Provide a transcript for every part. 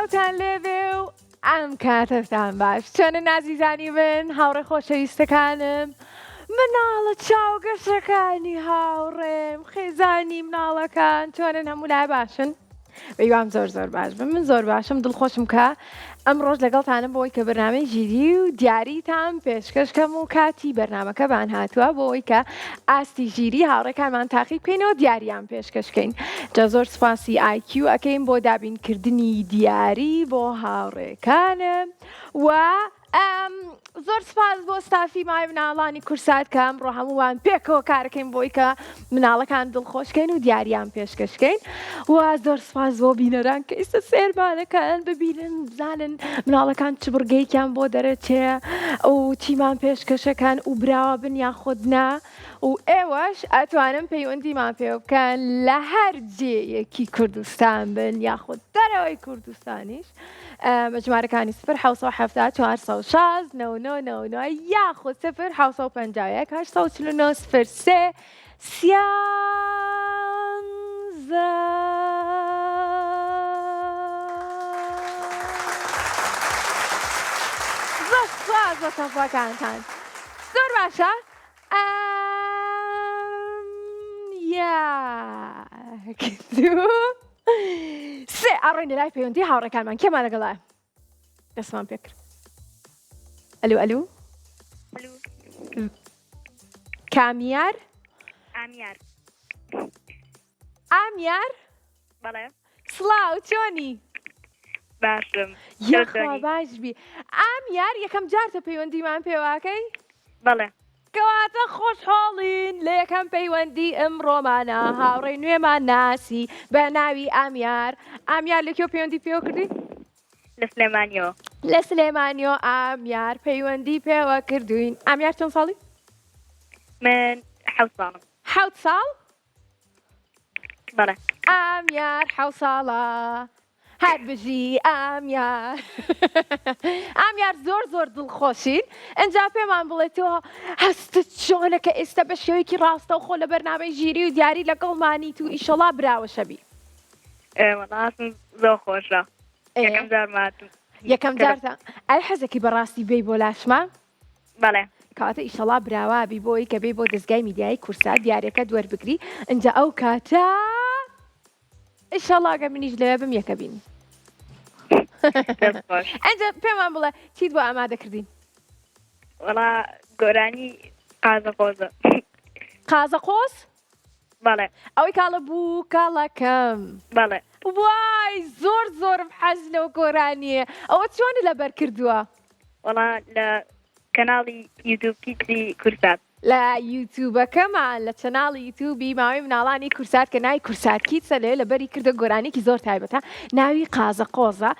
چاوتان لێبێ و ئەم کاتەتان باش چۆنن ئازیزانی من هاوڕێ خۆشەویستەکانم مناڵە چاوگەشەکانی هاوڕێم خێزانی مناڵەکان چۆنن هەموو لای باشن بەیوام زۆر باش بم من زۆر باشم دڵخۆشم کە ئەم ڕۆژ لەگەڵتانم بۆی کە بەرنامەی ژیری و دیاریتان پێشکەشکەم و کاتی بەرنامەکەمان هاتووە بۆی کە ئاستی ژیری هاوڕێکانمان تاقیب بکەینەوە دیاریان پێشکەشکەین جا زۆر سپاسی IQ ئەەکەین بۆ دابینکردنی دیاری بۆ هاوڕێکانم و زۆر سپاس بۆ ستافی مای مناڵانی کورسات کە ئەمڕۆ هەمووان پێکەوە کارەکەین بۆی کە مناڵەکان دڵخۆشکەین و دیاریان پێشکەشکەین و زۆر سپاس بۆ بینەران کە ئێستا سێربانەکان ببینن بزانن مناڵەکان چ بڕگەیەکیان بۆ دەرەچێ و چیمان پێشکەشەکان و براوە بن یاخودنا و ئێوەش ئەتوانم پەیوەندیمان پێ بکەن لە هەر جێیەکی کوردستان بن یاخود دەرەوەی کوردستانیش بە ژمارەکانی 0 460 99 یاخود 0 751 849 03 زۆر تەفاکانتان زۆر باشە یەک دوو سێ ئاڕۆینە لای پەیوەندی هاوڕێکانمان کێمان لەگەڵایە دەستمان پێکرد ئەلو کامیار ئامیار بەڵێ سڵاو چۆنی باشم یەخوا باشبی ئامیار یەکەم جارتە پەیوەندیمان پێواکەی بەڵێ کەواتە خۆشحاڵین لە یەکەم پەیوەندی ئەمڕۆمانە هاوڕێی نوێمان ناسی بە ناوی ئامیار لەکوێ پەیوەندی پێوە کردی؟ لە سلێمانیەوە لە سلێمانیەوە ئامیار پەیوەندی پێوە کردوین ئامیار چەند ساڵی؟ من 7 ساڵم 7 ساڵ؟ بەڵێ ئامیار 7 ساڵە هەر بژی ئامیار ئامیار زۆر دڵخۆشین ئەنجا پێمان بڵێتەوە هەستت چۆنە کە ئێستا بە شێوەیەکی ڕاستە و خۆ لە بەرنامەی ژیری و دیاری لەگەڵمانیت و ئیشەڵا براوەشەبی وەڵاتم زۆر خۆشە یەکەم جار ماتم یەکەم جارتە ئەی حەزێکی بەڕاستی بێی بۆ لاشما بەڵێ کاتە ئیشەڵا براوابی بۆی کە بێ بۆ دەستگای میدیایی کورسات دیارەکە دووەربگری ئەنجا ئەو کاتە ئیشەڵا گە منیش لەوێ بم یەکە بینی ئەنجا پێمان بڵێ چیت بۆ ئامادەکردین وەڵا گۆرانی قازەقۆزە قازەقۆز؟ بەڵێ ئەوەی کاڵە بوو کاڵەکەم بەڵێ وای زۆرم حەز لەو گۆرانیە ئەوە چۆنە لەبەر کردووە؟ وەڵا لە کەناڵی یوتیوب کیتری کورسات لە یوتیوبەکەمان لە چەناڵی یوتیوبی ماوەی مناڵانی کورسات کە ناوی کورسات کیتسە لێ لەبەری کردە گۆرانێکی زۆر تایبەتە ناوی قازەقۆزە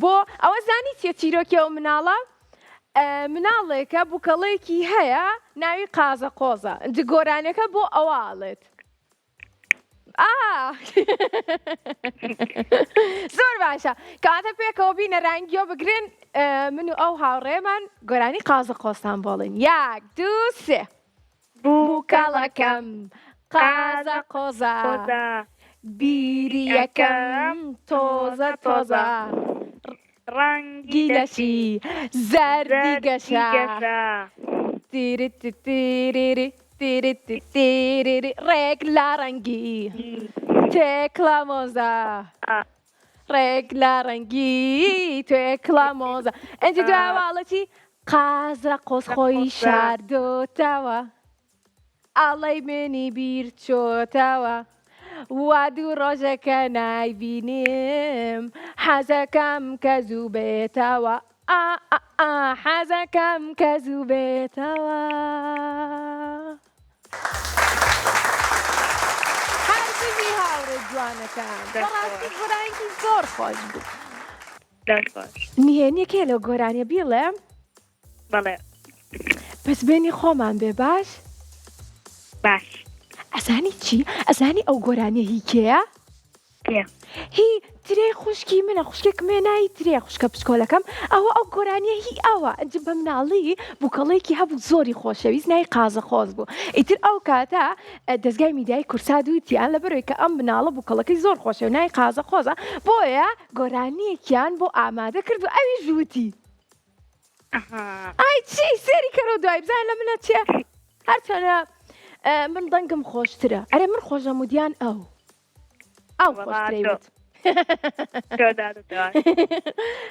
بۆ ئەوە زانی چیە چیرۆکی ئەو مناڵە؟ مناڵێکە بووکەڵەیەکی هەیە ناوی قازەقۆزە ئەنجا گۆرانەکە بۆ ئەوواڵێت زۆر باشە کاتە پێکەوە بینە ڕەنگیۆ بگرن من و ئەو هاوڕێمان گۆرانی قازەقۆزتان بۆڵین یەک دوو سێ بووکەڵەکەم قازەقۆزە بیری یەکەم تۆزە ڕەنگی لەشی زەردی گەشە تیری ڕێک لا ڕەنگی تێکڵە مۆزە ڕێک لا ڕەنگی تێکڵە مۆزە ئەنجا دواواڵەتی قازەقۆز خۆی شاردۆتەوە ئاڵەی منی بیر چۆتەوە وا دوو ڕۆژەکە نایبینیم حەزەکەم کە زوو بێتەوە حەزەکەم کە زوو بێتەوە هەرگیزی هاوڕێ جوانەکان بەڕاستی گۆرانێکی زۆر خۆش بوو نهێنیەکێ لە گۆرانیە بیڵێ بەڵێ پس بێنی خۆمان بێ باش باش ئەزانی چی؟ ئەزانی ئەو گۆرانیە هی کێیە؟ چییە؟ هی ترێ خوشکی منە خوشکێک مێنایی ترێ خوشکە پشکۆلەکەم ئەوە ئەو گۆرانیە هی ئەوە ئەنجم بە مناڵی بووکەڵێکی هەبوو زۆری خۆشەویست نای قازە خۆز بوو ئیتر ئەو کاتە دەستگای میدیای کورسا دووتیان لە بەرەوەی کە ئەم مناڵە بووکەڵەکەی زۆر خۆشە و نای قازە خۆزە بۆیە گۆرانیەکیان بۆ ئامادە کرد و ئەوی ژووتی ئای چی سێری کەرەوە دوای بزان لە منە چێ هەرچەنە من دەنگم خۆشترە ئەرێ من خۆشەمودیان ئەو خۆشترەیوت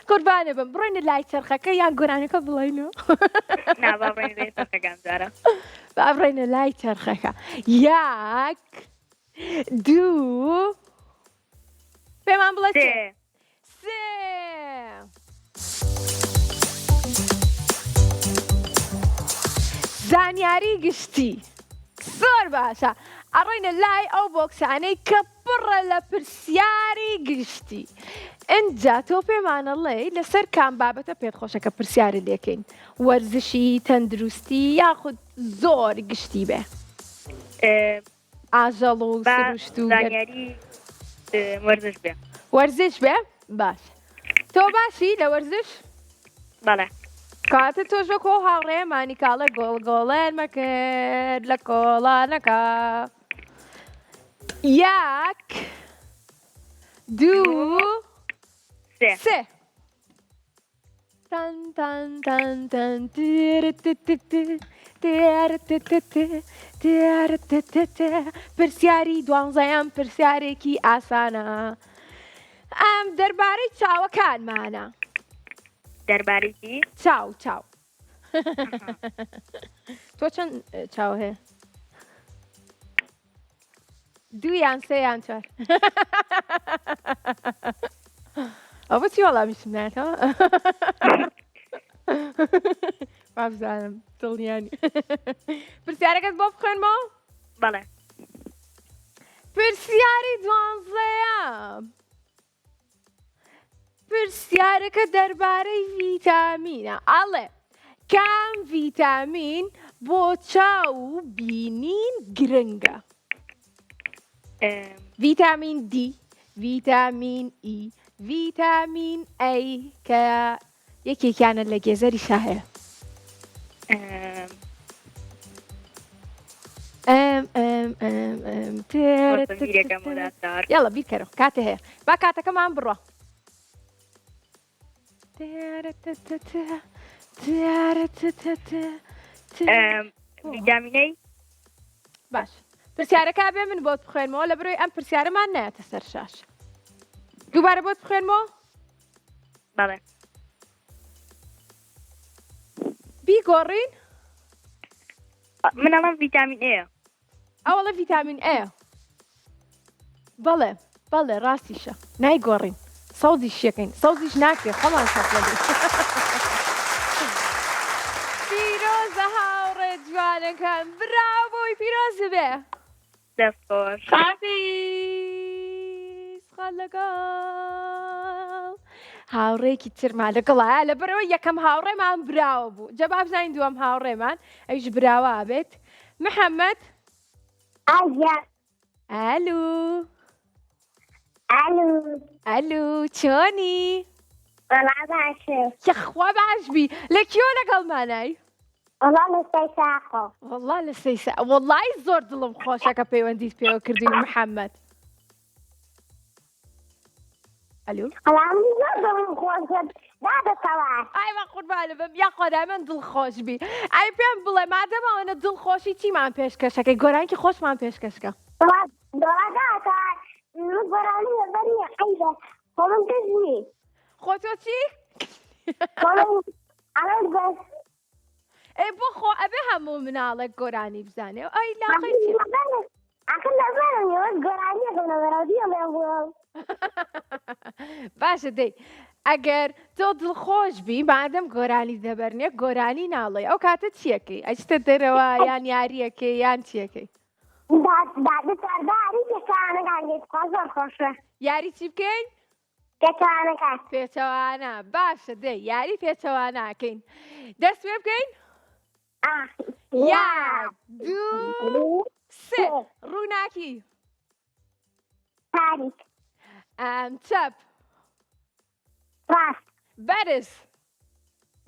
قوربانە بم بڕۆینە لای چرخەکە یان گۆرانەکە بڵێنەوە بابڕێنە لای چرخەکە یاک دوو پێمان بڵێ سێ زانیاری گشتی زۆر باشە ئەڕۆینە لای ئەو بۆکسانەی کە پڕە لە پرسیاری گشتی ئینجا تۆ پێمانەڵێ لەسەر کام بابەتە پێت خۆشەکە پرسیارە لێکەین وەرزشی تەندروستی یاخود زۆر گشتی بێ ئاژەڵ و سروشت و وەرزش بێ وەرزش بێ باش تۆ باشی لە وەرزش بەڵێ کاتە تۆش وەکۆ هاوڕێمانی کاڵە گۆڵگۆڵێن مەکرد لە کۆڵانەکە یاک دوو سێ تەن تەن تەن تەن پرسیاری دوانزەیەم پرسیارێکی ئاسانە ئەم دەربارەی چاوەکانمانە دەربارەی چاو تۆ چەند چاو هەیە دوو یان سێ یان چوار ئەوە چی وەڵامیشم نایەتەوە وابزانم دڵنیانی پرسیارەکەت بۆ بخوێنمەوە بەڵێ پرسیاری دوانزەیەم پرسیارەکە دەربارەی ڤیتامینە ئەڵێ کام ڤیتامین بۆ چاو و بینین گرنگە ڤیتامین دی ڤیتامین ئی ڤیتامین ئەی کە یەکێکیانە لە گێزەری شاهەیە یاڵە بیرکەرەوە کاتێ هەیە با کاتەکەمان بڕۆ ڤیتامینەی باش پرسیارەکە بێ من بۆت بخوێنمەوە لە بڕۆی ئەم پرسیارەمان نایەتە سەر شاش دووبارە بۆت بخوێنمەوە بەڵێ بیگۆڕین منەڵم ڤیتامین ئەیە ئەوڵە ڤیتامین ئەیە بەڵێ بەڵێ ڕاستیشە نایگۆڕین سەوزی شەکەین سەوزیش ناکرێت خەڵان شەڵی پیرۆزە هاوڕێ جوانەکان براو بۆی پیرۆزە بێ دەستخۆش خافیز خەڵ لەگەڵ هاوڕێکی ترمان لەگەڵایە لە بەرەوە یەکەم هاوڕێمان براوە بوو جەبا بزانین دووەم هاوڕێمان ئەویش براوە بێت محەممەد ئەلو ئەلو چۆنی یەخوا باشبی لە کیۆ لەگەڵمانای والله لە سەیسا وەڵڵی زۆر دڵم خۆشەکە پەیوەندیت پێوە کردووی محەممەد ئەلو ئایوە قوربانە بم یا خۆدای من دڵخۆش بی ئای پێم بڵێ مادەمەوەنە دڵخۆشی چیمان پێشکەشەکەی گۆرانکی خۆشمان پێشکەشکە خۆ تۆ چی؟ ئەی بۆ خۆ ئەبێ هەموو مناڵێک گۆرانی بزانێ و ئەی لاقی باشە دەی ئەگەر تۆ دڵخۆش بی مادەم گۆرانی دەبەرنێ گۆرانی ناڵێ ئەو کاتە چیەکەی ئەچتە دەرەوە یان یاریەکەی یان چیەکەی یاری چی بکەین؟ پێچەوانە باشە دەی یاری پێچەوانەکەین دەست پێ بکەین؟ یەک دوو سێ ڕووناکی چەپ ڕاست بەرز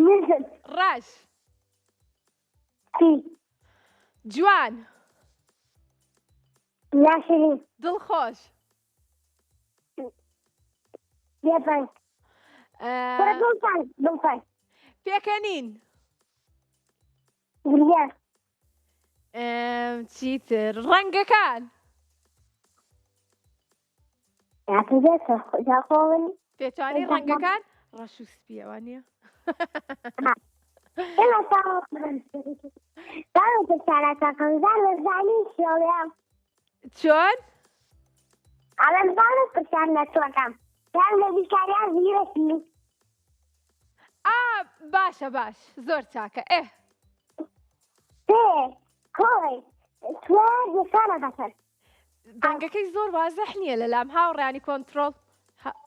نزم ڕەش سی جوان ناشرین دڵخۆش بێبەنگ وەرە دڵتان پێکەنین گریە چیتر ڕەنگەکان یاکەدێتە جاخۆون پێتوانی ڕەنگەکان ڕەش و سپیەوە نییە ئێمە تاوە سارەتەکەمزان لەزانی شێڵیان چۆن ئەڵەن زانە پرسیان لە تۆکەم یان لە بیکاریان زیرەکی باشە باش زۆر چاکە سێ کۆی توێ دەسانە بەسەر دەنگەکەی زۆر وازەح نییە لەلام هاوڕانی کۆنتترۆل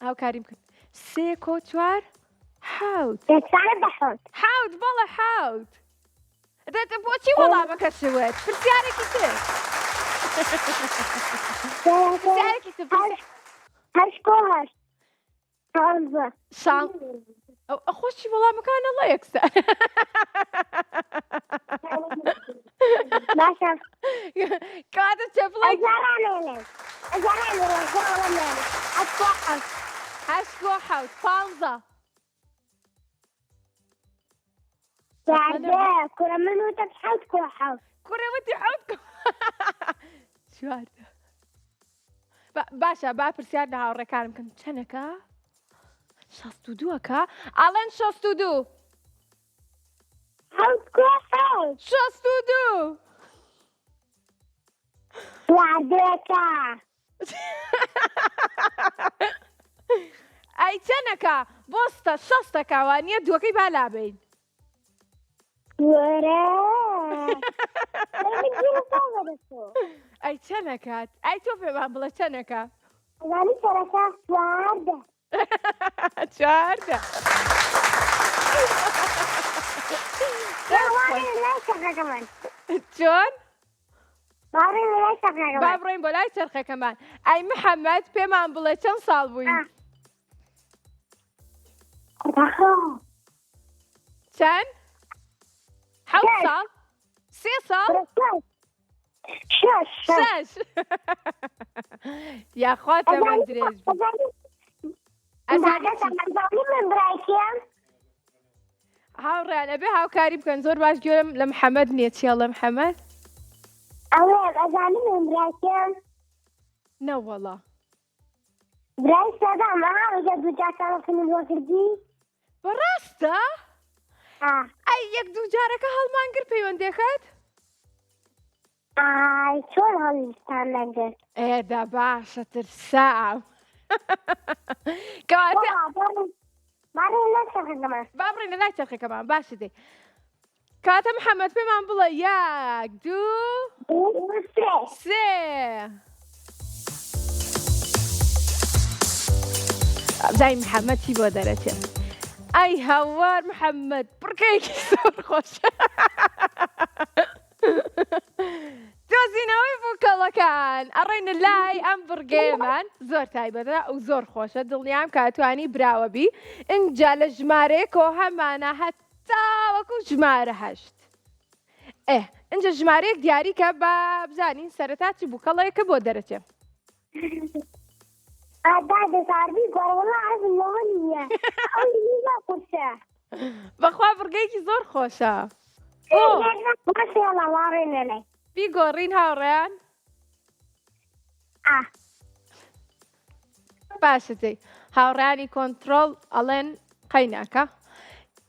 هاوکاریم کرد سێ کۆ چوار حوت دەسانە بەحوت حوت بەڵە حوت بۆچی وەڵامەکە شوێت پرسیارێکی تر پرسیارێکی تر هەشت کۆ هەشت پانزە شان خۆشی وەڵامەکانە لە یەکسەر باشە کاتە چەپڵی هەشت کۆ حوت پانزە كرة منو تبحث كرة حوت کوڕێوەتی حوت چواردە باشە با پرسیار لە هاوڕێکانم بکەن چەندەکە 62ەکە ئاڵێن 62 حوت كرة حوت 62 وعديكا ئەی چەندەکە بۆستە 60ەکە وانییە دووەکەی بالابین ئەی چەندەکات ئەی تۆ پێمان بڵێ چەندەکە زاني سرسا سواردة چواردە كمان چۆن بارين لا كمان با بڕۆین بۆ لای چرخەکەمان ئەی محەممەد پێمان بڵێ چەند ساڵ بووین چەند حەوت ساڵ سێ ساڵ شەش یاخواتە من درێژ هاوڕێن ئەبێ هاوکاری بکەن زۆر باش گوێرم لە محەممەد نییە چیە لە محەممەد نەوەڵە بەڕاستە ئەی یەک دوو جارەکە هەڵمانگر پەیوەندێکات چۆن هەڵستان لەگەر ئێدا باشە ترسام کەواتە با بڕێنە لای چەرخەکەمان باشە دێ کاتە محەممەد پێمان بڵێ یەک دوو سێ ئەبزای محەممەد چی بۆ دەرەچێت ئەی هەوار محەممەد پڕکەیەکی زۆر خۆشە دۆزینەوەی بووکەڵەکان ئەڕێنە لای ئەم بڕگەیەمان زۆر تایبەتە و زۆر خۆشە دڵنیام کاتوانی براوەبی اینجا لە ژمارەیەکەوە هەمانە هەتاوەکو ژمارە هەشت اینجا ژمارەیەک دیاریکە بە بزانین سەرەتا چ بووکەڵەیەکە بۆ دەرەچێ بەخوا بڕگەیەکی زۆر خۆشە بیگۆڕین هاوڕێیان باشە دەی هاوڕێیانی کۆنتترۆل ئەڵێن قەیناکە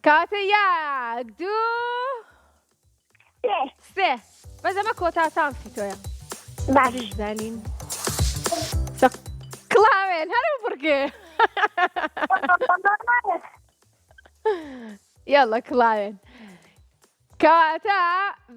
کاتە یەک دوو سێ بەزەمە کۆتاتانسی تۆیە باشزانین کڵاوێن هەرە بڕگێ یاڵە کڵاوێن کەواتە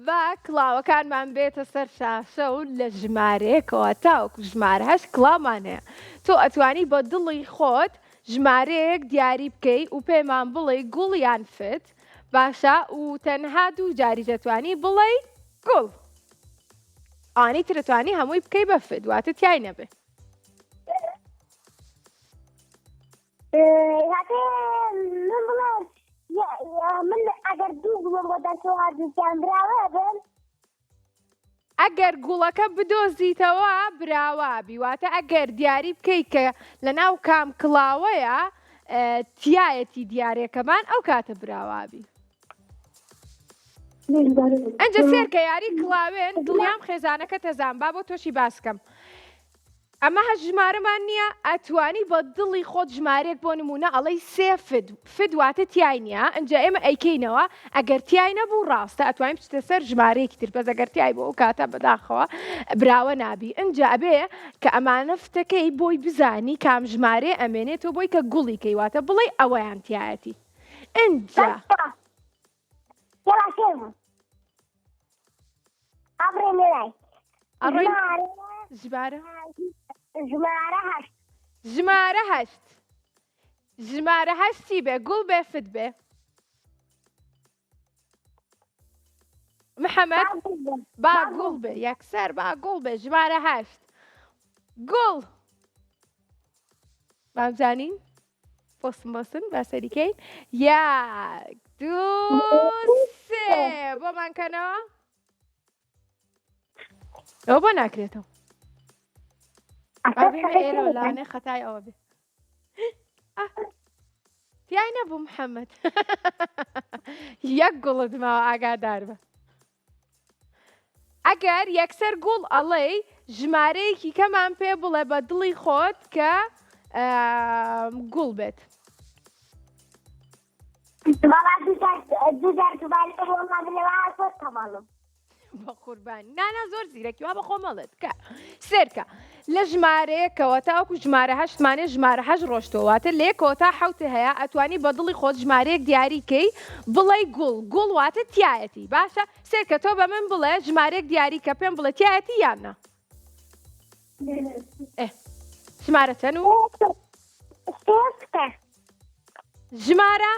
بە کڵاوەکانمان بێتە سەر شاشە و لە ژمارەیەکەوە تاوەکو ژمارە هەش کڵاومان هەیە تۆ ئەتوانی بە دڵی خۆت ژمارەیەک دیاری بکەی و پێمان بڵێ گوڵیان فت باشە و تەنها دوو جاری دەتوانی بڵێ گوڵ ئانی ترەتوانی هەمووی بکەی بەفت واتە تیای نەبێ هاتي من بڵێ من ئەگەر دوو بڵۆم بۆ دەرسەوە دووسیان براوە بن ئەگەر گوڵەکە بدۆزیتەوە براوابی واتە ئەگەر دیاری بکەیت کە لە ناو کام کڵاوەیە تایەتی دیارەکەمان ئەو کاتە براوابی ئەنجە سێرکە یاری کڵاوێن دڵیام خێزانەکە تەزان با بۆ تۆشی باسکەم ئەمە هەش ژمارەمان نییە ئەتوانی بە دڵی خۆت ژمارێک بۆ نمونە ئەڵەی سێ فد واتە تیای نییە ئەنجە ئێمە ئەیکەینەوە ئەگەر تیای نەبوو ڕاستە ئەتوانین بچتە سەر ژمارەیەکی تر بەس ئەگەر تیای بۆ ئەو کاتە بەداخەوە براوە نابی ئەنجە ئەبێ کە ئەمانە فتەکەی بۆی بزانی کام ژمارێ ئەمێنێتەوە بۆی کە گوڵی کەی واتە بڵێ ئەوەیان تایەتی ئەنجە یاڵا شێمە ئەبڕێ مێرای ژمارە ژمارە هەشت ژمارە هەشتی بێ گوڵ بێ فت بێ محەممەد با گوڵ بێ یەکسەر با گوڵ بێ ژمارە هەشت گوڵ بامزانین بۆسن باسەریکەین یەک دوو سێ بۆمانکەنەوە ئەوە بۆ ناکرێتەوە ئێرە لاانێ خەتای ئەوە بێ تیای نەبوو محەممەد یەک گوڵت ماوە ئاگادار بە ئەگەر یەکسەر گوڵ ئەڵێ ژمارەیەکی کەمان پێ بڵێ بە دڵی خۆت کە گوڵ بێت بە قوربانی نانا زۆر زیرەکی وا بە خۆمەڵێت کە سێرکە لە ژمارەیەکەوە تاوەکو ژمارە هەشتمانێ ژمارە هەش ڕۆشتەوەواتە لێکەوە تا حوتە هەیە ئەتوانی بە دڵی خۆت ژمارەیەک دیاریکەی بڵێ گوڵ واتە تایەتی باشە سێرکە تۆ بە من بڵێ ژمارەیەک دیاریکە پێم بڵێ تایەتی یاننا ژمارە چەند و ژمارە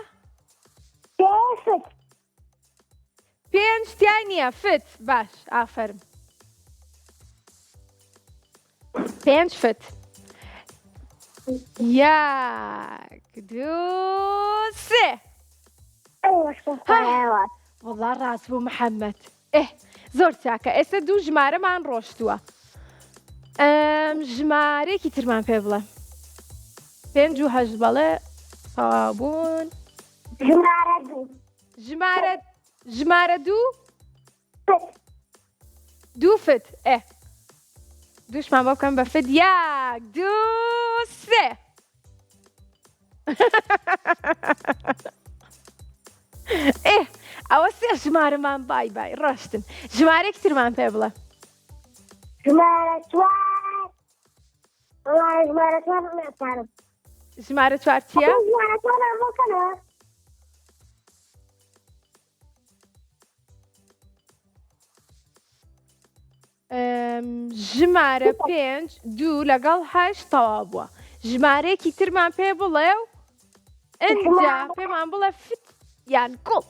پێنج تیای نییە فت باش ئافەرم پێنج فت یەک دوو سێ وەڵا ڕاست بوو محەممەد زۆر چاکە ئێستا دوو ژمارەمان ڕۆشتووە ژمارەیەکی ترمان پێ بڵێ پێنج و هەشت بەڵێ تەوابوون ژمارە دوو فت دووشمان بۆ بکەم بە فت یەک دوو سێ ئەوە سێ ژمارەمان بای ڕۆشتن ژمارەیەکی ترمان پێ بڵێ ژمارە چوار چییە؟ ژمارە پێنج دوو لەگەڵ هەشت تەواو بووە ژمارەیەکی ترمان پێ بڵێ و ئەنجا پێمان بڵێ فت یان گوڵ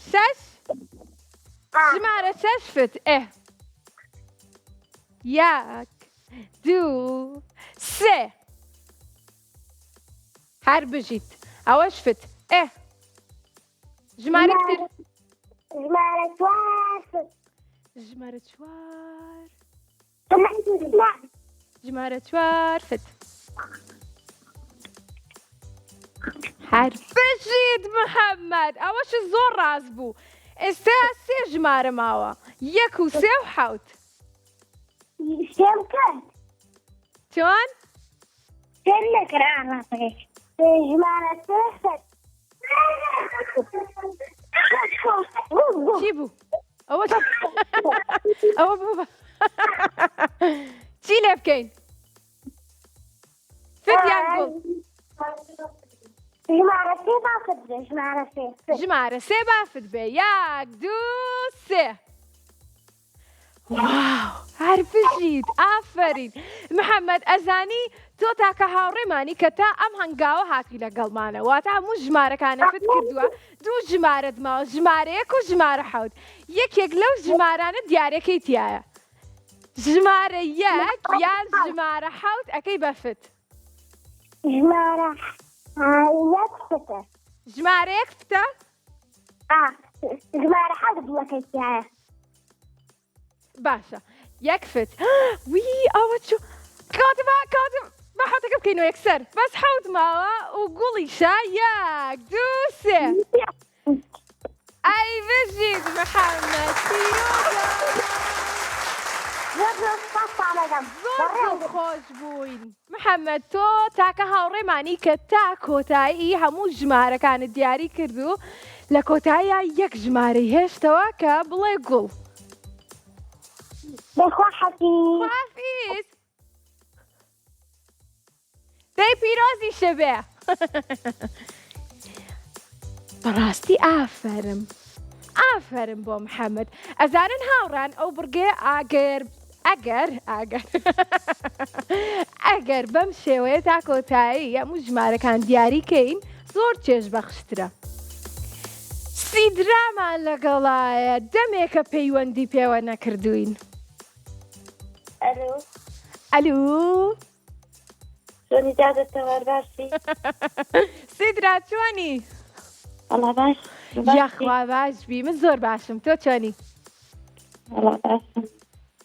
شەش ژمارە شەش فت یەک دوو سێ هەر بژیت ئەوەش فت ژمارە تر ژمارە چوار فت هەر بژیت محەممەد ئەوەش زۆر ڕاست بوو ئێستا سێ ژمارە ماوە یەک و سێ و حەوت چۆن؟ چی بوو؟ ئەوە بوو چی لێ بکەین؟ فت یان گوڵ؟ ژمارە سێ بافت بێ یەک دوو سێ واو هەر بژیت ئافرین محەممەد ئەزانی تۆ تاکە هاوڕێمانی کە تا ئەم هەنگاوە هاتی لەگەڵمانە واتە هەموو ژمارەکانە فت کردووە دوو ژمارەت ماوە ژمارەیەک و ژمارە حەوت یەکێک لەو ژمارانە دیارەکەی تایە ژمارە یەک یان ژمارە حەوت ئەەکەی بەفت ژمارە یەک فتە ژمارە یەک فتە ژمارە حەوت بووەکەیتیایە باشە یەک فت وی ئەوە چوو کاتم بە حەوتەکە بکەینەوە یەکسەر بەس حەوت ماوە و گوڵیشە یەک دوو سێ ئەی بژیت محەممەد زۆر خۆش بووین محەممەد تۆ تاکە هاوڕێمانی کە تا کۆتایی هەموو ژمارەکانت دیاری کردو لە کۆتاییە یەک ژمارەی هێشتەوە کە بڵێ گوڵ خافیز دەی پیرۆزی شەبێ بەڕاستی ئافرم بۆ محەممەد ئەزانن هاوڕان ئەو بڕگێ ئەگەر بەم شێوەیە تا کۆتایی هەموو ژمارەکان دیاریکەین زۆر چێژ بەخشترە سیدرامان لەگەڵایە دەمێکە پەیوەندی پێوە نەکردوین ئەلو چۆنی دادەتەوە باشی سیدرا چۆنی ئەڵا باش یاخوا باش بی من زۆر باشم تۆ چۆنی ئەڵا باشم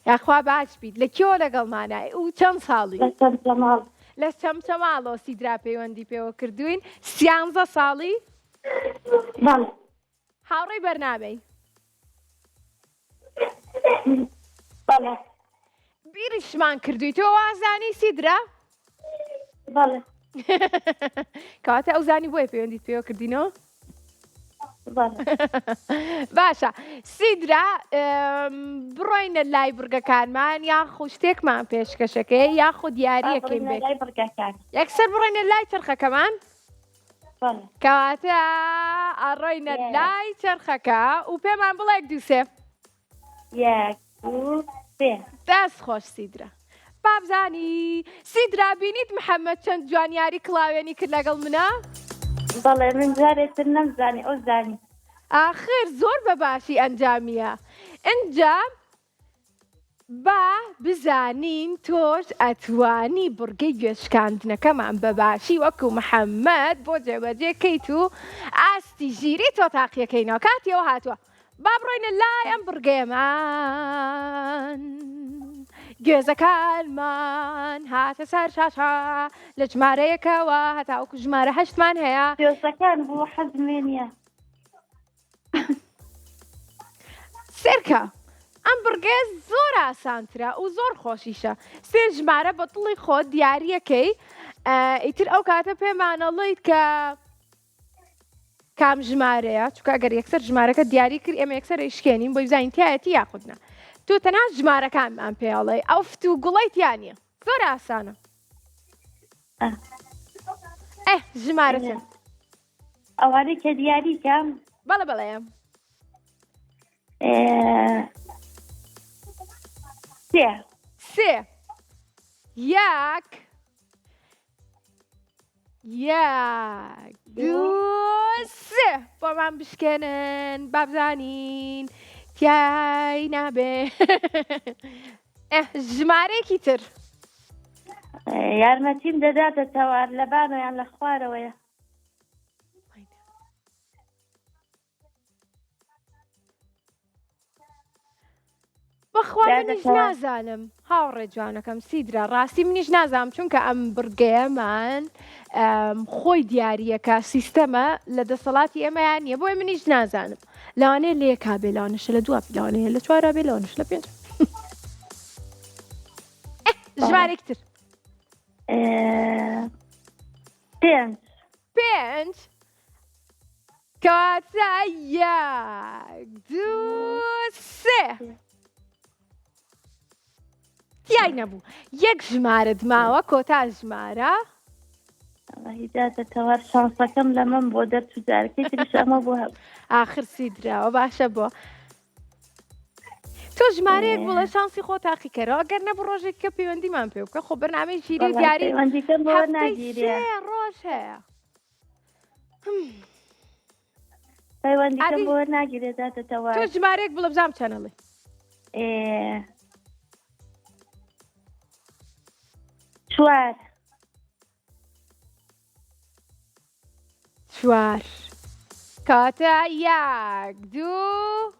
یاخوا باش بیت لە کێوە لەگەڵمانای و چەند ساڵی لەسەر جەماڵ لە چەمچەماڵۆ سیدرا پەیوەندی پێوە کردوین 13 ساڵی بەڵێ هاوڕێی بەرنامەی بەڵێ بیریشمان کردووی تۆ وازانی سیدرا بەڵێ کەواتە ئەو زانی بۆیە پەیوەندیت پێوە کردینەوە بەڵێ باشە سیدرا بڕۆینە لای بورگەکانمان یاخو شتێکمان پێشکەشەکەی یاخو دیاریەکەین بێت لای بڕگەکان یەکسەر بڕۆینە لای چرخەکەمان بەڵێ کەواتە ئەڕۆینە لای چرخەکە و پێمان بڵێ دوو سێ یەک دوو سێ دەست خۆش سیدرا بابزانی سیدرا بینیت محەممەد چەند جوانیاری کڵاوێنی کرد لەگەڵ منە بەڵێ من جارێتر نەمزانی ئەو زانی ئاخر زۆر بەباشی ئەنجامیە ئەنجا با بزانین تۆش ئەتوانی بڕگەی گوێشکاندنەکەمان بەباشی وەکو محەممەد بۆ جێبەجێکەیت و ئاستی ژیری تۆ تاقیەکەینەوە کاتیەوە هاتووە با بڕۆینە لای ئەم بڕگەیەمان گوێزەکانمان هاتە سەر شاشە لە ژمارەیەکەوە هەتاوەکو ژمارە 8مان هەیە گوێزەکان بۆ حەزمێنیە سێرکە ئەم بڕگێ زۆر ئاسانترە و زۆر خۆشیشە سێ ژمارە بە دڵی خۆت دیاریەکەی ئیتر ئەو کاتە پێمانەڵیت کە کام ژمارەیە چونکە ئەگەر یەکسەر ژمارەکە دیاری کرد ئێمە یەکسەر ئیشکێنین بۆی زانیتیایەتی یاخودنا تۆ تەنها ژمارەکانمان پێڵێ ئەو فت و گوڵیتیانە زۆر ئاسانە ژمارە چەند ئەوانەی کە دیاریکەم بەڵێ بەڵێ سێ یەک دوو سێ بۆمان بشکێنن بابزانین تیای نابێ ژمارەیەکی تر یارمەتیم دەداتەوە لە بانەیان لە خوارەوەیە بەخوا منیش نازانم هاوڕێ جوانەکەم سیدرا ڕاستی منیش نازانم چونکە ئەم بڕگەیەمان خۆی دیاریەکە سیستەمە لە دەسەڵاتی ئێمەیان نییە بۆی منیش نازانم لەوانەیە لە یەکا بێ لەوانەشە لە دووە لەوانەیە لە چوارە بێ لەوانش لە پێنج ژمارێک تر پێنج کەواتە یەک دوو سێ تیای نەبوو یەک ژمارەت ماوە کۆتا ژمارە هیداتەوە شانسەکەم لە من بۆ دەرچوو جارەکەی تریش ئەمە بۆ هەب ئاخر سیدراوە باشە بۆ تۆ ژمارەیەک بڵە شانسی خۆ تاقی کەرەوە ئەگەر نەبوو ڕۆژێککە پەیوەندیمان پێ بکە خۆ بەرنامەی ژیری و دیاری پەیوەندیکەم بۆ ناگیرێ ڕۆژ هەیە پەیوەندیکەم بۆ ناگیرێ داتەوە تۆ ژمارەیەک بڵە بزانم چەنەڵێ چوار کاتە 1 2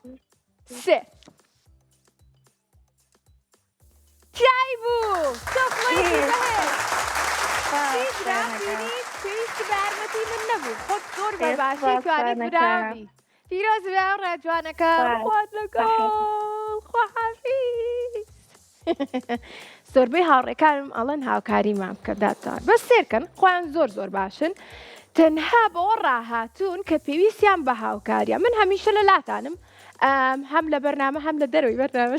3 چای بوو پێویستی بە یارمەتی من نەبوو خۆت زۆر بە باشی توانیت براوی پیرۆز بێ ڕێجوانەکە خوات لەگەڵ خواحافیز زۆربەی هاوڕێکانم ئەڵەن هاوکاریمان بکەداتان بەس سێرکەن خۆیان زۆر باشن تەنها بەوە ڕاهاتوون کە پێویستیان بە هاوکاریە من هەمیشە لە لاتانم هەم لە بەرنامە هەم لە دەروی بەرنامە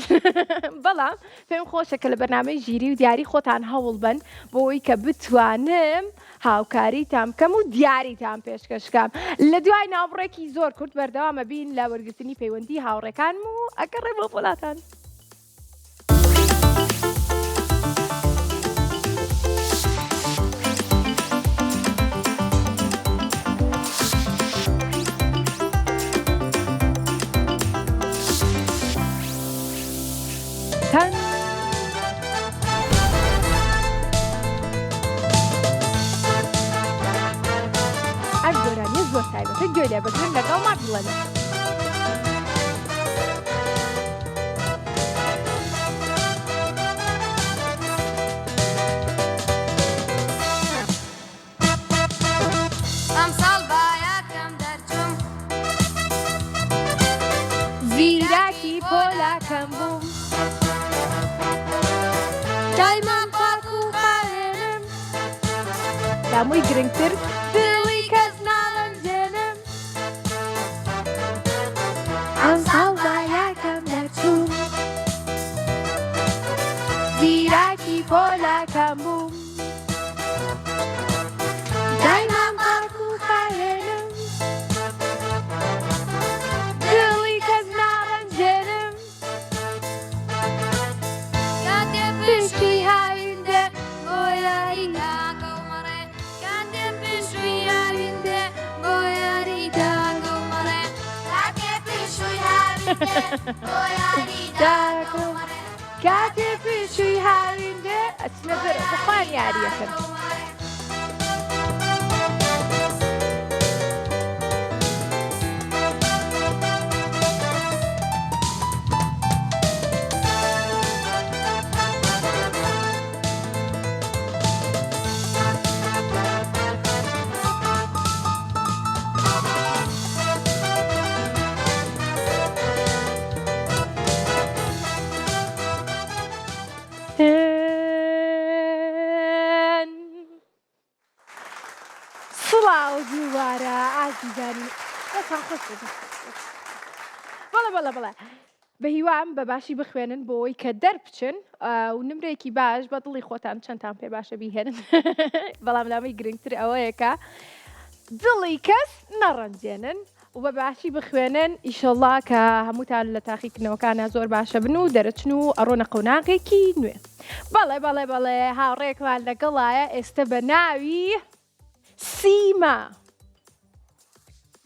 بەڵام پێم خۆشە کە لە بەرنامەی ژیری و دیاری خۆتان هەوڵ بن بۆی کە بتوانم هاوکاریتان بکەم و دیاریتان پێشکەشکەم لە دوای ناوبڕێکی زۆر کورت بەردەوامە بین لە وەرگرتنی پەیوەندی هاوڕێکانم و ئەگەڕێ بۆ وڵاتان. ئەم گۆرانیە زۆر تایبەتە گوێ لێ بگرن لەگەڵ ماک بڵێنە. ئەمساڵ بایەکەم دەرچووم زیراکی پۆلاکەم بووم دایمان پاک و قاوێنم دامۆی گرنگتر دڵی کەس ناڵەنجێنم ئەمساڵ بایەکەم دەرچووم زیراکی پۆلاکەم بووم دایمان پاک و قاوێنم دڵی کەس ناڵەنجێنم کاتێ پشتی هاویندێ بۆ یاری داگەومەڕێ کاتێ پشتی هاویندێ بۆ یاری داگەومەڕێ کاتێ پشتی هاویندێ بۆ یاری داگەومەڕێ کاتێ پێشووی هاویندێ ئەچنە دەرە بخوان یاریەکەن. سڵاو دووبارە ئازیزانی دەتان خۆش بێت. بەڵێ بە هیوام بە باشی بخوێنن بۆ ئەوەی کە دەربچن و نمرێکی باش بە دڵی خۆتان چەندتان پێ باشە بیهێنن بەڵام لامەی گرنگتر ئەوەیەکە دڵی کەس نەڕەنجێنن و بە باشی بخوێنن ئیشەڵڵا کە هەمووتان لە تاقیکردنەوەکانە زۆر باشە بن و دەرەچن و ئەڕۆنە قەوناغێکی نوێ. بەڵێ هاوڕێکمان لەگەڵایە ئێستا بە ناوی سیما.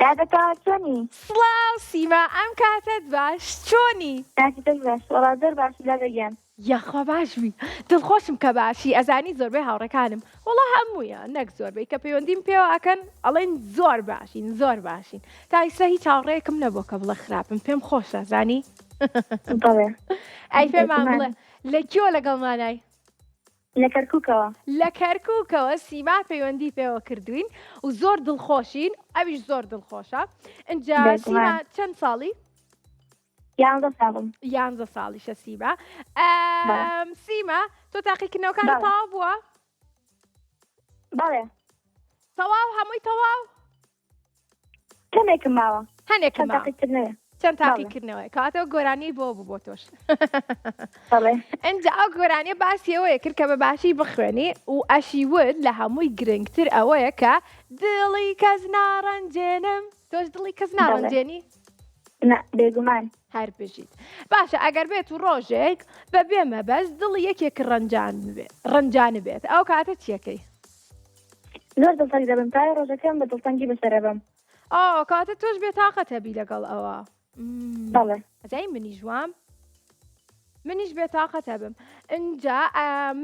دادەکەواتۆنی سڵاو سیما ئەم کاتت باش چۆنی؟ داکی دەست باش وەڵا زۆر باشی لە دەگەیان یاخوا باشبی دڵخۆشم کە باشی ئەزانی زۆربەی هاوڕێکانم وەڵا هەموویە نەک زۆربەی کە پەیوەندیم پێوە ئەکەن ئەڵێن زۆر باشین تا ئیستا هیچ هاوڕێیەکم نەبووە کە بڵێ خراپم پێم خۆشە زانی بەڵێ ئەی پێمان بڵێ لە کیۆ لەگەڵمانای لە کەرکووکەوە لە کەرکووکەوە سیما پەیوەندی پێوە کردوین و زۆر دڵخۆشین ئەویش زۆر دڵخۆشە ئەجا سیما چەند ساڵی؟ 11 ساڵم 11 ساڵیشە سیما. سیما تۆ تاقیکردنەوەکان تەواو بووە؟ بەڵێ تەواو هەمووی تەواو؟ کەمێکم ماوە هەنێکم ماوە تاقیکردنەوە چەند تاقیکردنەوەی کاتەوە گۆرانی بۆ بوو بۆ تۆش بەڵێ ئەنجا ئەو گۆرانیە باسیەوەیە کرد کە بە باشی بخوێنی و ئەشیود لە هەمووی گرنگتر ئەوەیە کە دڵی کەس ناڕەنجێنم تۆش دڵی کەس ناڕەنجێنی؟ بێگومان هەر بژیت باشە ئەگەر بێت و ڕۆژێک بە بێمە بەس دڵی یەکێک ڕەنجان بێت ئەو کاتە چیەکەی؟ زۆر دڵتەنگ دەبم پای ڕۆژەکەم بە دڵتەنگی بەسەرە بم کاتە تۆش بێتاقەتە بی لەگەڵ ئەوە بەڵێ ئەزای منی ژوام منیش بێتاقەتە بم اینجا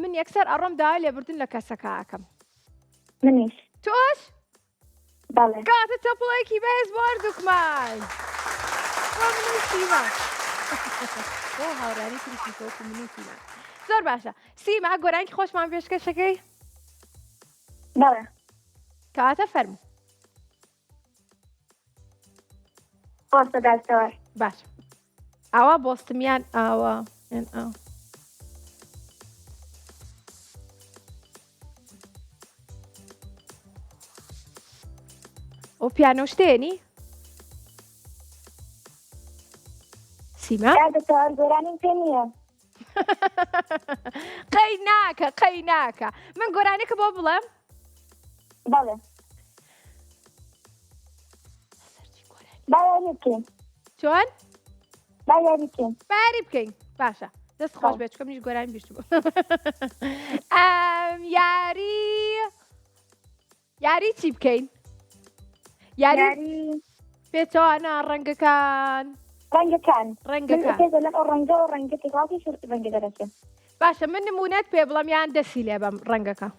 من یەکسەر ئەڕۆم داوای لێبوردن لە کەسەکەکەم منیش تۆش بەڵێ کاتە چەپڵێکی بەهێز بۆردووکمان بۆ من و سیما بۆ هاوڕانی تریشی تۆکو من و سیما زۆر باشە سیما گۆرانکی خۆشمان پێشکەشەکەی بەڵێ کاتە فەرمو قۆسە دەستەوە باش ئاوا بۆستمیان ئاوا ئاو ئەو پیانۆ شتێنی سیما دەستەوە گۆرانیم پێ نییە قەی ناکە من گۆرانێکە بۆ بڵێم بەڵێ بایانی بکەین چۆن بایانی بکەین باری بکەین باشە دەست خۆش بێت چکە منیش گۆرانی بیشت بوو یاری چی بکەین یاری پێچوانە ڕەنگەکان ڕەنگەکان ڕەنگەکان لەم ئەو ڕەنگە و ڕەنگە تێکڵاتی شورت ڕەنگە دەرەچێت باشە من نمونەت پێ بڵەم یان دەسی لێ بەم ڕەنگەکە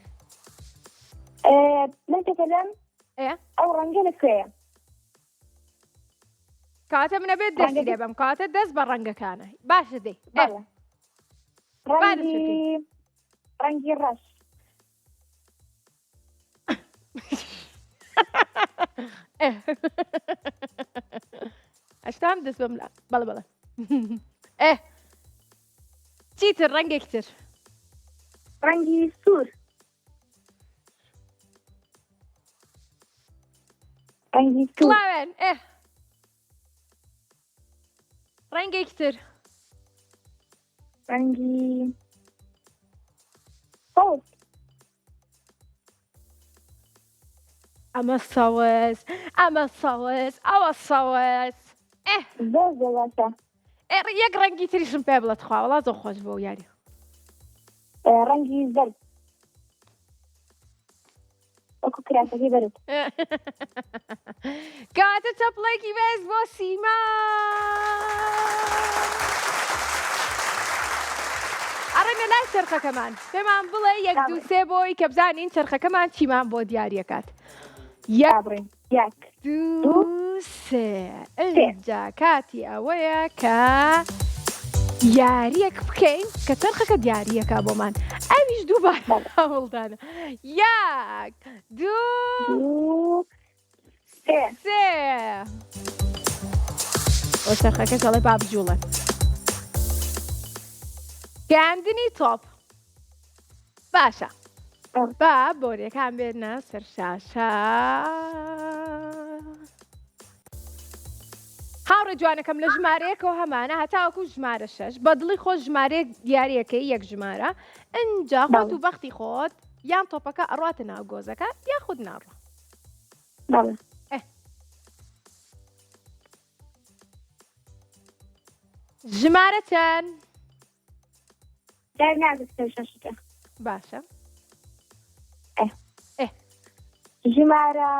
من پێدەڵێم ئێ ئەو ڕەنگە لەکوێیە کاتە منە بێت دەستی لێ بەم کاتە دەست بە ڕەنگەکانە باشە دەی بەڵێ ڕەنگی ڕەش ئەشتام دەست بەم بەڵێ چیتر ڕەنگێکتر ڕەنگی سوور ڕەنگی سوور کڵاوێن ڕەنگێکتر ڕەنگی سەوز ئەمە سەوز ئەوە سەوز زۆر باشە یەک ڕەنگی تریشم پێ بڵێت خوا وەڵا زۆر خۆش بۆ یاری ڕەنگی زەرد وەکو کراسەکەی بەرد کاتە چەپڵێکی بێز بۆ سیما ئەڕێنە لای چرخەکەمان پێمان بڵێ یەک دوو سێ بۆی کە بزانین چرخەکەمان چیمان بۆ دیارەکات یابڕین یەک دوو سێ ئەجا کاتی ئەوەیە کە یاریەک بکەین کە چرخەکە دیارەکە بۆمان ئەویش دووبار هەوڵدانە یەک دوو سێ ئەو چرخەکە جەڵێ با بجوڵێ گاندنی تۆپ باشە با بۆرێکان بێنە سەر شاشە هاوڕێ جوانەکەم لە ژمارەیەکەوە هەمانە هەتاوەکو ژمارە 6 بە دڵی خۆش ژمارەیەک دیارەکەی یەک ژمارە ئەنجا خۆت و بەختی خۆت یان تۆپەکە ئەڕاتە ناو گۆزەکە یاخود ناڕە ژمارە چەند باشە ژمارە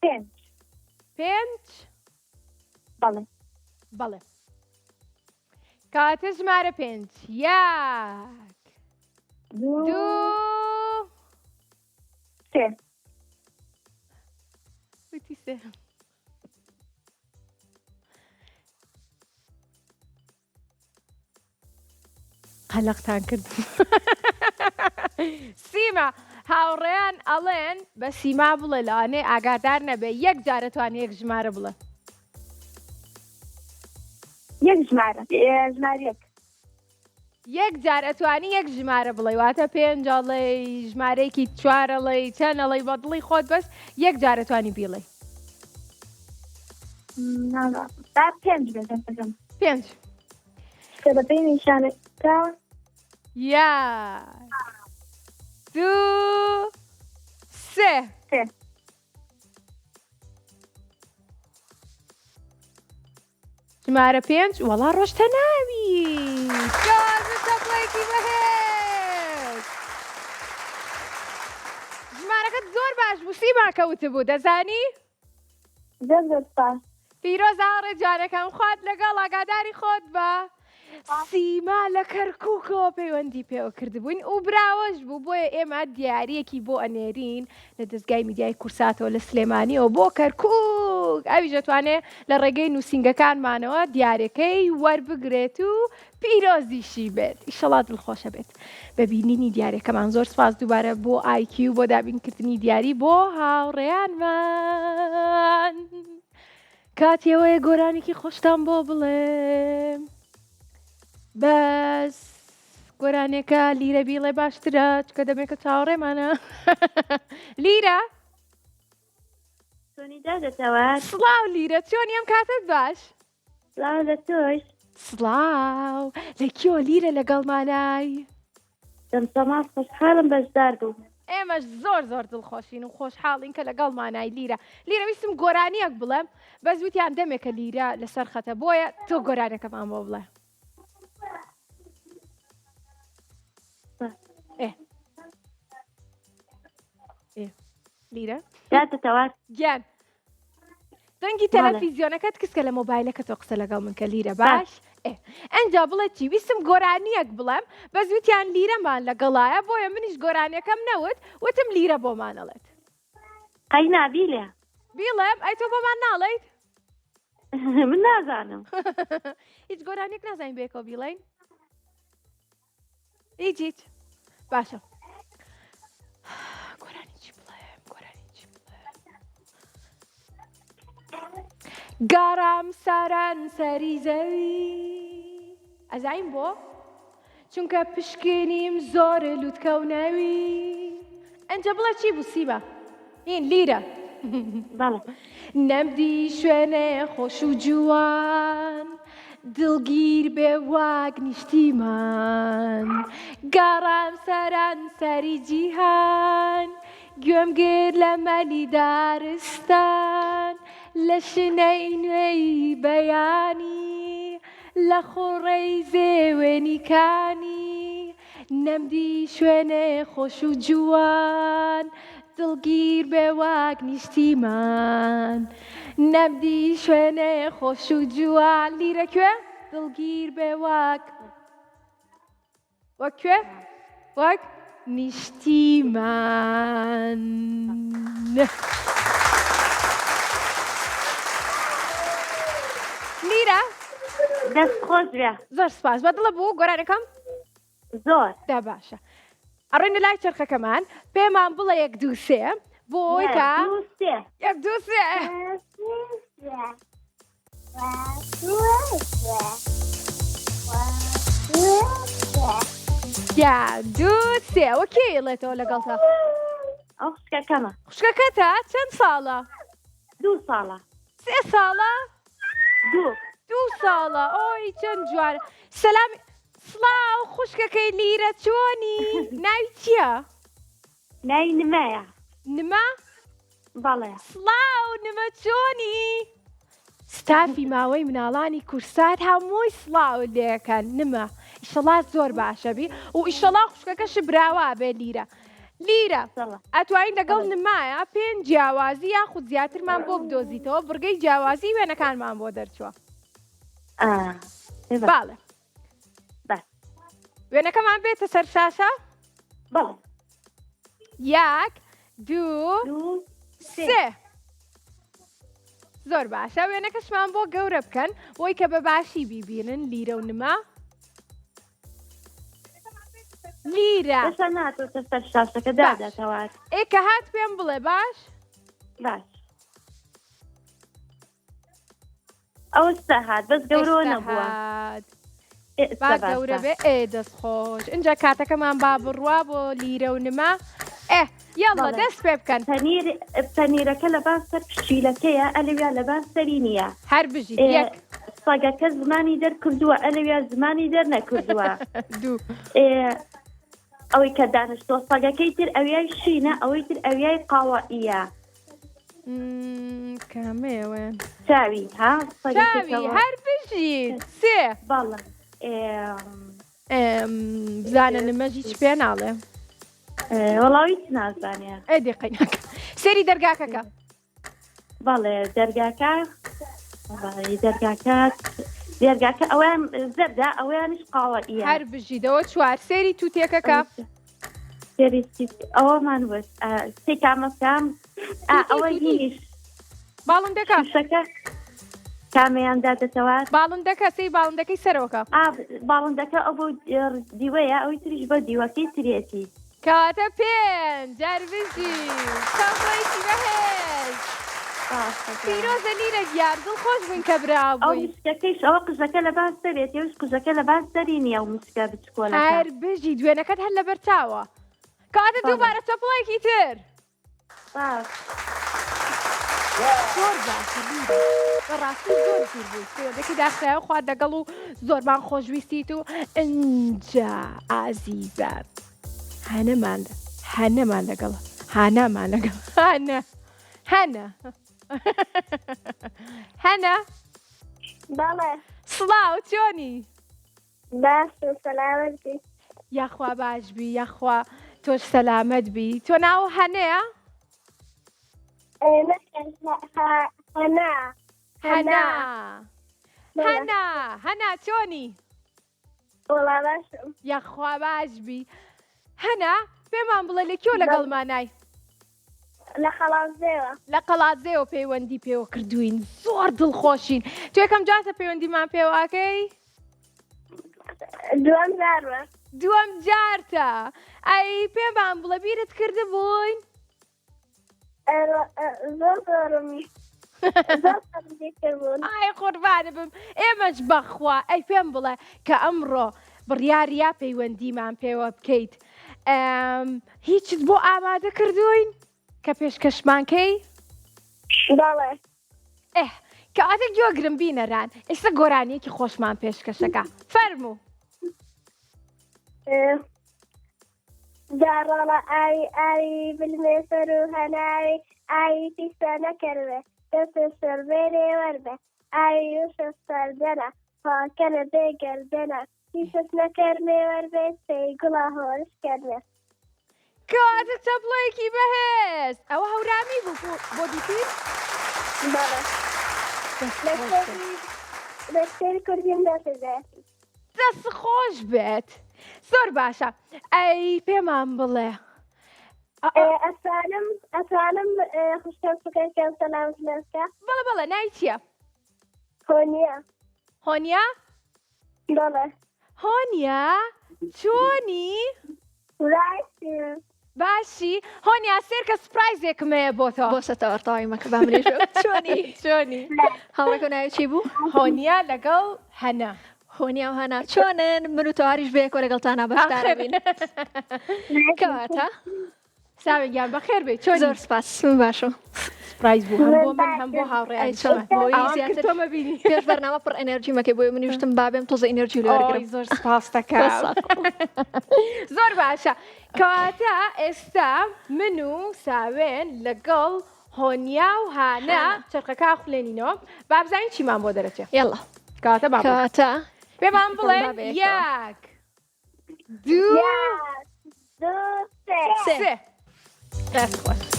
5 بەڵێ بەڵێ کاتە ژمارە 5 یەک دوو سێ وتی سێ قەلەقتان کرد سیما هاوڕێیان ئەڵێن بە سیما بڵێ لەوانێ ئاگادار نەبێ یەک جارە توانێ یەک ژمارە بڵێ یەک ژمارە ژمارەیەک یەک جار ئەتوانی یەک ژمارە بڵێ واتە 5 ئەڵێ ژمارەیەکی 4 ئەڵێ چەند ئەڵێ بە دڵی خۆت بەس یەک جارە توانی بیڵێ 5 بە پێی نیشانەکە یەک دوو سێ ژمارە 5 وەڵا ڕۆشتە ناوی چەپڵێکی بەهێز ژمارەکەت زۆر باش بوو سیما کەوتە بوو دەزانی؟ زۆر سپاس پیرۆز هاوڕێ جوانەکەم خوات لەگەڵ ئاگاداری خۆت بە سیما لە کەرکووکەوە پەیوەندی پێوە کردبووین و براوەش بوو بۆیە ئێمە دیارەکی بۆ ئەنێرین لە دەستگای میدیای کورساتەوە لە سلێمانیەوە بۆ کەرکووک ئەویش دەتوانێت لە ڕێگەی نووسینگەکانمانەوە دیارەکەی وەربگرێت و پیرۆزیشی بێت ئیشەڵا دڵخۆشە بێت بەبینینی دیارەکەمان زۆر سپاس دووبارە بۆ IQ بۆ دابینکردنی دیاری بۆ هاوڕێیانمان کاتیەوەیە گۆرانێکی خۆشتان بۆ بڵێم بەس گۆرانێکە لیرە بیڵێ باشترە چکە دەمێکە چاوەڕێمانە لیرە چۆنی دادەتەوە سڵاو لیرە چۆنی ئەم کاتت باش سڵاو لە تۆش سڵاو لە کیۆ لیرە لەگەڵمانای دەمسەماس خۆشحاڵم بەشدار بوو ئێمەش زۆر زۆر دڵخۆشین و خۆشحاڵین کە لەگەڵمانای لیرە لیرە ویستم گۆرانیەک بڵێم بەس وتیان دەمێکە لیرە لەسەر خەتە بۆیە تۆ گۆرانەکەمان بۆ بڵێ لیرە دادەتەوە گیان دەنگی بەڵێ. تەلەڤیزیۆنەکەت کەسکە لە مۆبایلەکە تۆ قسە لەگەڵ من کە لیرە باش ئەنجا بڵێ چی ویستم گۆرانیەک بڵێم بەس وتیان لیرەمان لەگەڵایە بۆیە منیش گۆرانیەکەم نەوت وتم لیرە بۆمانەڵێت قەی نابیلێ بیڵێم ئەی تۆ بۆمان ناڵێیت من نازانم هیچ گۆرانێک نازانین بێکەوە بیڵێین هیچ باشە گۆرانی چی بڵێم گۆرانی چی بڵێم گارام ساران سەری زەوی ئەزایم بۆ چونکە پشکنیم زۆر لوتکەونەوی ئەنجە بڵێ چی بوو سیبە هین لیرە بەڵێ نەمدی شوێنێ خۆش و جوان دڵگیر بێ واگ نیشتیمان گەڕام سەران سەری جیهان گوێم گر لە مەلی دارستان لە شنەی نوێی بەیانی لە خوڕەی زێوێنیکانی نەمدی شوێنێ خۆش و جوان دڵگیر بێ واگ نیشتیمان نەمدی شوێنێ خۆش و جوان لیرە کوێ دڵگیر بێ واگ وەک کوێ وەک نیشتیمان لیرە دەست خۆش بێ زۆر سپاس بەدڵە بوو گۆرانەکەم زۆر دا باشە ئەڕێنە لای چرخەکەمان پێمان بڵێ یەک دوو سێ بۆی کە یەک دوو سێ یا دوو سێ وەکێ ئێڵێتەوە لەگەڵتە ئەو خوشکەکەمە خوشکەکەتە چەند ساڵە 2 ساڵە 3 ساڵە 2 ساڵە ئۆی چەند جوانە سەلامی سڵاو خوشکەکەی لیرە چۆنی ناوی چییە ناوی نمایە نما بەڵێ سڵاو نمە چۆنی ستافی ماوەی مناڵانی کورسات هەمووی سڵاو لێەکەن نمە ئیشەڵا زۆر باشە بی و ئیشەڵا خوشکەکەش براوە بێ لیرە لیرە ئەتوانین لەگەڵ نمایە پێنج جیاوازی یاخود زیاترمان بۆ بدۆزیتەوە بڕگەی جیاوازی وێنەکانمان بۆ دەرچووە باڵێ وێنەکەمان بێتە سەر شاشە بەڵێ 1 2 3 زۆر باشە وێنەکەشمان بۆ گەورە بکەن بۆی کە بەباشی بیبینن لیرە و نما لیرە دەشە ناتۆتە سەر شاشەکە داداتەوات ئێکە هات پێم بڵێ باش باش ئەوەستا هات بەس گەورەوە نەبووە با گەورە بێ دەست خۆش اینجا کاتەکەمان با بڕوا بۆ لیرە و نما یاڵە دەست پێ بکەن پەنیرەکە لە باس سەر پشیلەکەیە ئەلەویا لە باس سەرینیە هەر بژی یەک سەگەکە زمانی دەرکردووە ئەلەویا زمانی دەرنەکردووە دوو ئەوەی کە دانیشتۆ سەگەکەی تر ئەویای شینە ئەوەی تر ئەویای قاوەئیە کامێوێ چاوی ها چاوی هەر بژی سێ بەڵێ بزانە نمەژی چ پێ ناڵێ وەڵاویت نازانێ ئەدی قەینەکە سێری دەرگاکەکە بەڵێ دەرگاکە دەرگاکە ئەویان زەردا ئەویانش قاوەئیە هەر بژیدەوە چوار سێری تووتێکەکە ئەوەمان وەست سێ کامەکەم ئەوە هیچ باڵندەکە شەکە کامیاندا دەتەوات باڵندەکە سەی باڵندەکەی سەرۆکە باڵندەکە ئەو بۆ دیوەیە ئەوەی تریش بە دیوەکەی ترێتی کاتە پێنج جاربژی چاڵی بەهێز پیرۆزە لیرە گیار دڵخۆش بووین کە ئەو برابووین مسکەکەیش ئەوە قژەکە لە باس دەبێت ئێوش قژەکە لە باس دەری نییە و مسکە بچکۆلەکە هەر بژی دوێنەکەت هەر لە بەرچاوە کاتە دووبارە چەپڵێکی تر زۆر باشە لیرە بەڕاستی زۆر جوور بووی سێوەدەکی داخرایە خوارد لەگەڵ و زۆربان خۆشویستیت و ئەنجا ئازیزان هەنەمان لەگەڵ هانامان لەگەڵ هەنە بەڵێ سڵاو چۆنی باش و سەلامەتی یاخوا باش بی یاخوا تۆش سەلامەت بی تۆ ناو هەنەیە هەنا چۆنی وڵا باشم یاخوا باش بی هەنا پێمان بڵێ لە کێو لەگەڵمانای لە خەڵازێوە لە قەڵاتزێەوە پەیوەندی پێوە کردوین زۆر دڵخۆشین تو یەکەم جاتە پەیوەندیمان پێواکەی دووەم جارمە دووەم جارتە ئەی پێمان بڵێ بیرت کرده بووین زۆر زۆرمی زۆر ئای قوربانە بم ئێمەش بەخوا ئەی پێم بڵێ کە ئەمڕۆ بڕیاریا پەیوەندیمان پێوە بکەیت هیچت بۆ ئامادە کردوین کە پێشکەشمانکەی بەڵێ کە ئاتێک گوێگرم بینەران ئێستا گۆرانیەکی خۆشمان پێشکەشەکە فەرموو جاڕەڵە ئاوی بلمێسەر و هەناوی ئاوی پیسە نەکەروێ دەستە سەربێرێ وەربێ ئاوی وشە سەردەنە پاکە لە بێگەردەنە پیسەس نەکەرمێ وەربێ سەی گوڵا هۆرش کەرمێ کاتە چەپڵەیەکی بەهێز ئەوە هەورامی بوو بۆ دیتر بەڵێ لەشتێری کوردیم دەسەدەێتی دەست خۆش بێت زۆر باشە ئەی پێمان بڵێ ئەتوانم خوشتم بکەم سەلامت لەسکە بڵێ ناوی چییە هۆنیا بەڵێ هۆنیا چۆنی باشی هۆنیا سێرکە سپرایزێکمەیە بۆ تۆ بۆ سەتەوەڕتەوای مەکە با منێژ چۆنی هەڵێک ناوی چی بوو؟ هۆنیا لەگەڵ هەنا هۆنیا و هەنا چۆنن من و تۆواریش بەیەکۆ لەگەڵتانە بەشدارە بین کەواتە ساوێکیان بەخێر بێت چۆن زۆر سپاس باشە سپرایز بوو هەم بۆ من هەم بۆ هاوڕێیان تۆمە بینی پێش بەرنامە پڕ ئەنەرژی مەکەی بۆی منیشتم بابێم تۆزە ئەنەرژی لێوەرگرم زۆر سپاس دەکەم زۆر باشە کەواتە ئێستا من و ساوێن لەگەڵ هۆنیا و هانە چرخەکە خوڵێنینەوە بابزانین چیمان بۆ دەرەچێت یەڵا کەواتە کەواتە پێمان بڵێن یەک دوو سێ دەست خۆش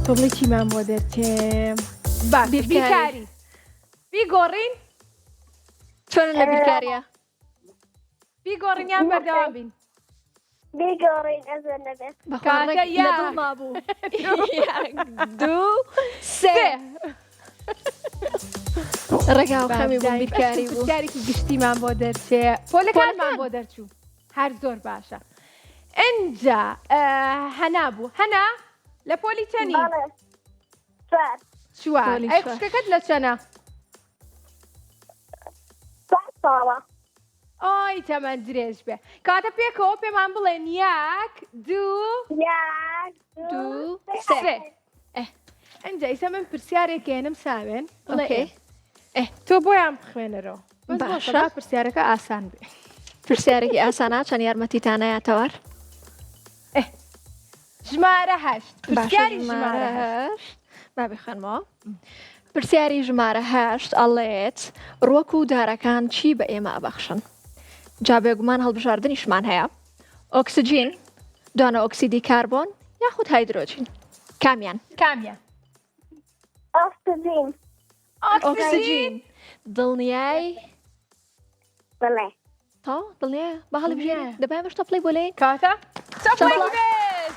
تۆ بڵێ چیمان بۆ دەرچێم بیرکاری بیگۆڕین چۆنن لە بیرکاریە بیگۆڕینیان بەردەوام بین بیگۆڕین ئەزە نەبێت کاتە یەک مابوو دوو سێ ڕێگا و خەمی بوو بیرکاری بوو بیرکارێکی گشتیمان بۆ دەرچێ پۆلەکانمان بۆ دەرچوو هەر زۆر باشە ئەنجا هەنا بوو هەنا لە پۆلی چەنی چوار ئەی خوشکەکەت لە چەنە ساڵە ئۆی تەمەەن درێژ بێ کاتە پێکەوە پێمان بڵێن یەک دوو سێ ئەنجا ئیسە من پرسیارێکێنم ساوێن بڵێ تۆ بۆیان بخوێنەرەوە باشە پرسیارەکە ئاسان بێ پرسیارێکی ئاسانە چەند یارمەتیتانەیە تەوار ژمارە هەشت پرسیاری ژمارە هەشت با بخوێنمەوە پرسیاری ژمارە هەشت ئەڵێت ڕووەک و دارەکان چی بە ئێمە ئەبەخشن جا بێگومان هەڵبژاردنیشمان هەیە ئۆکسجین دوانە ئۆکسیدی کاربۆن یاخود هایدرۆجین کامیان ئۆکسجین ئۆکسجین دڵنیای بەڵێ دڵنیای باهڵی بژێری دەبای بەشتە پڵی بۆ لێ کاتە چەپڵی چەپڵی. بێت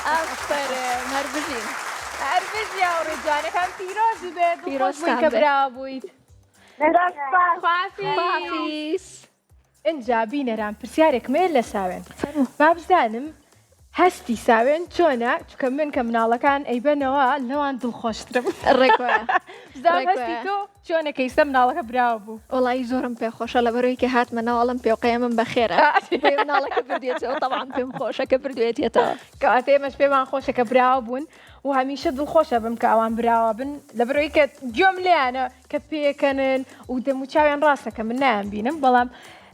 ئەفرم هەر بژین هەربژی هاوڕێ جوانەکان پیرۆزی بێت پیرۆزتان دڵخۆش بووین کە بێت. براوە بوویت خوافی خافیس اینجا بینەران پرسیارێکمێ لە ساوێن فەرموو با بزانم هەستی ساوێن چۆنە چکە من کە مناڵەکان ئەیبەنەوە لەوان دڵخۆشترم ڕێکوایە بزان ڕێکوایە. هەستی تۆ چۆنە کەیسە مناڵەکە براوە بوو وڵی زۆرم پێخۆشە لە بەرەوەی کە هاتمە ناوەڵم پێوقەیە من بەخێرە پێ مناڵەکە بردێتەوە تەواان پێم خۆشە کە بردوێتێتەوە کەواتە ئێمەش پێمان خۆشە کە براوە بوون و هەمیشە دڵخۆشە بم کە ئەوان براوە بن لە بەرەوەی کە گوێم لیانە کە پێکەنن و دەم و چاویان ڕاستە کە من نایان بینم بەڵام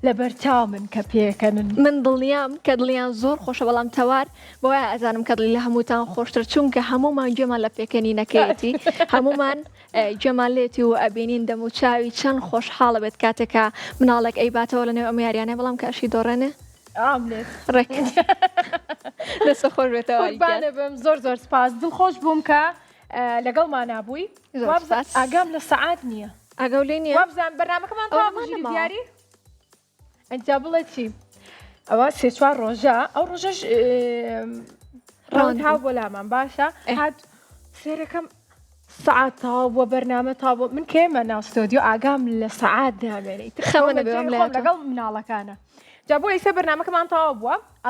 لە بەرچاو من کە پێکەنن من دڵنیام کە دڵیان زۆر خۆشە بەڵام تەوار بۆیە ئەزانم کە دڵی لە هەمووتان خۆشتر چونکە هەمومان گوێمان لە پێکەنی نەکەیەتی هەمومان گوێمان لێتی و ئەبینین دەم و چاوی چەند خۆشحاڵە بێت کاتێکە مناڵێک ئەیباتەوە لە نێو ئەم یاریانە بەڵام کاشی دۆڕێنێ ئاملێت ڕێک دەستە خۆش بێتەوە قوربانە بم زۆر زۆر سپاس دڵخۆش بووم کە لەگەڵمان نابووی زۆر وابزان سپاس. ئاگام لە سەعات نییە ئەگەولێ نییە وابزان بەرنامەکەمان ئەوە تەواو بژیری نەماوە. دیاری ئەنجا بڵێ چی ئەوە سێ چوار ڕۆژە ئەو ڕۆژەش ڕەوند هاو بۆ لامان باشە هات سێرەکەم سعات تاوا بووە بەرنامە تاوا من کێمە ناو ستۆدیۆ ئاگام لە سەعات دامێنیت خەمە نەبێ ئەم لایەتە. لەگەڵ مناڵەکانە جا بۆ ئیسە بەرنامەکەمان تاوا بووە